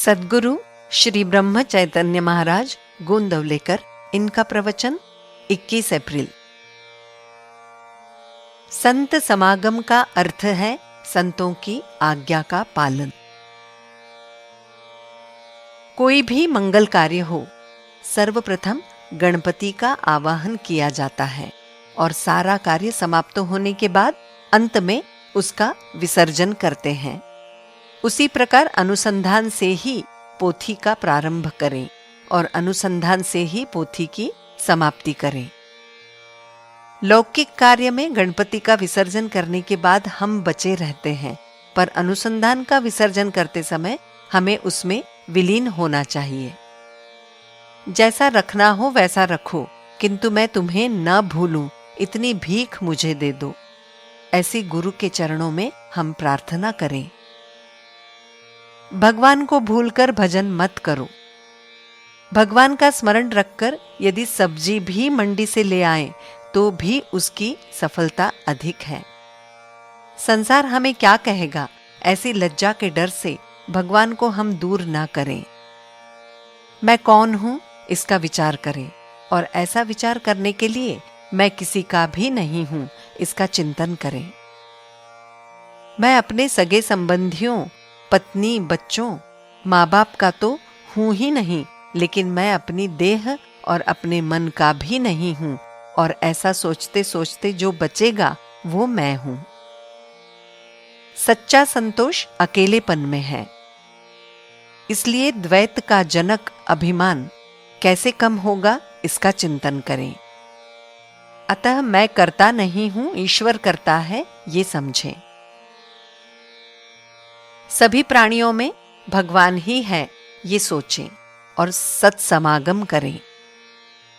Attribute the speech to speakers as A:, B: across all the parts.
A: सद्गुरु श्री ब्रह्म चैतन्य महाराज गोंदवलेकर, इनका प्रवचन 21 अप्रैल। संत समागम का अर्थ है संतों की आज्ञा का पालन। कोई भी मंगल कार्य हो, सर्वप्रथम गणपति का आवाहन किया जाता है और सारा कार्य समाप्त होने के बाद अंत में उसका विसर्जन करते हैं। उसी प्रकार अनुसंधान से ही पोथी का प्रारंभ करें और अनुसंधान से ही पोथी की समाप्ति करें। लौकिक कार्य में गणपति का विसर्जन करने के बाद हम बचे रहते हैं, पर अनुसंधान का विसर्जन करते समय हमें उसमें विलीन होना चाहिए। जैसा रखना हो वैसा रखो, किंतु मैं तुम्हें न भूलूं, इतनी भीख मुझे दे दो। ऐसी गुरु के चरणों में हम प्रार्थना करें। भगवान को भूलकर भजन मत करो। भगवान का स्मरण रखकर यदि सब्जी भी मंडी से ले आए तो भी उसकी सफलता अधिक है। संसार हमें क्या कहेगा, ऐसी लज्जा के डर से भगवान को हम दूर ना करें। मैं कौन हूं, इसका विचार करें, और ऐसा विचार करने के लिए मैं किसी का भी नहीं हूं, इसका चिंतन करें। मैं अपने सगे संबंधियों, पत्नी, बच्चों, माँ बाप का तो हूं ही नहीं, लेकिन मैं अपनी देह और अपने मन का भी नहीं हूं, और ऐसा सोचते सोचते जो बचेगा वो मैं हूं। सच्चा संतोष अकेलेपन में है। इसलिए द्वैत का जनक अभिमान कैसे कम होगा, इसका चिंतन करें। अतः मैं करता नहीं हूं, ईश्वर करता है, ये समझें। सभी प्राणियों में भगवान ही है, ये सोचें और सत्समागम करें।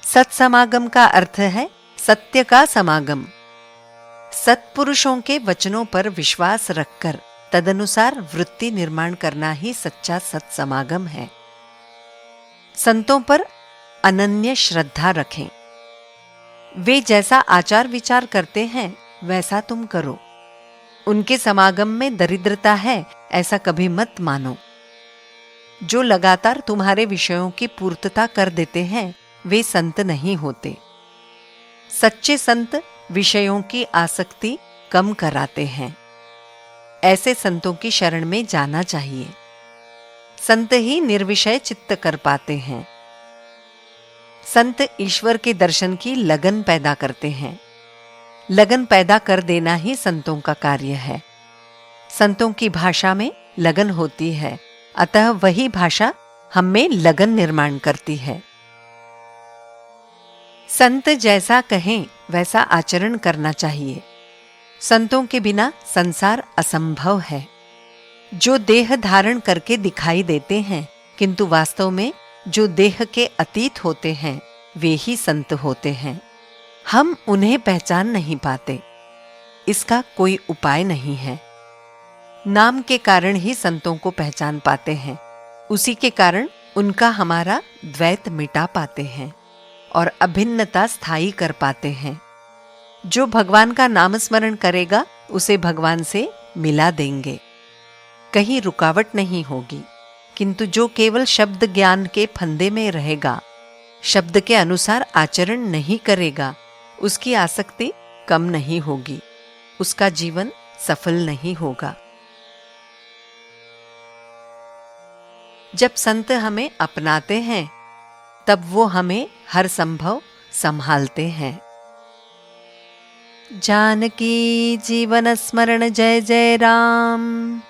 A: सत्समागम का अर्थ है सत्य का समागम। सत्पुरुषों के वचनों पर विश्वास रखकर तदनुसार वृत्ति निर्माण करना ही सच्चा सत्समागम है। संतों पर अनन्य श्रद्धा रखें। वे जैसा आचार विचार करते हैं वैसा तुम करो। उनके समागम में दरिद्रता है, ऐसा कभी मत मानो। जो लगातार तुम्हारे विषयों की पूर्तता कर देते हैं वे संत नहीं होते। सच्चे संत विषयों की आसक्ति कम कराते हैं। ऐसे संतों की शरण में जाना चाहिए। संत ही निर्विषय चित्त कर पाते हैं। संत ईश्वर के दर्शन की लगन पैदा करते हैं। लगन पैदा कर देना ही संतों का कार्य है। संतों की भाषा में लगन होती है, अतः वही भाषा हम में लगन निर्माण करती है। संत जैसा कहें वैसा आचरण करना चाहिए। संतों के बिना संसार असंभव है। जो देह धारण करके दिखाई देते हैं, किंतु वास्तव में जो देह के अतीत होते हैं वे ही संत होते हैं। हम उन्हें पहचान नहीं पाते। इसका कोई उपाय नहीं है। नाम के कारण ही संतों को पहचान पाते हैं। उसी के कारण उनका हमारा द्वैत मिटा पाते हैं और अभिन्नता स्थायी कर पाते हैं। जो भगवान का नाम स्मरण करेगा उसे भगवान से मिला देंगे। कहीं रुकावट नहीं होगी। किंतु जो केवल शब्द ज्ञान के फंदे में रहेगा, शब्द के अनुसार आचरण नहीं करेगा, उसकी आसक्ति कम नहीं होगी, उसका जीवन सफल नहीं होगा। जब संत हमें अपनाते हैं तब वो हमें हर संभव संभालते हैं। जानकी जीवन स्मरण जय जय राम।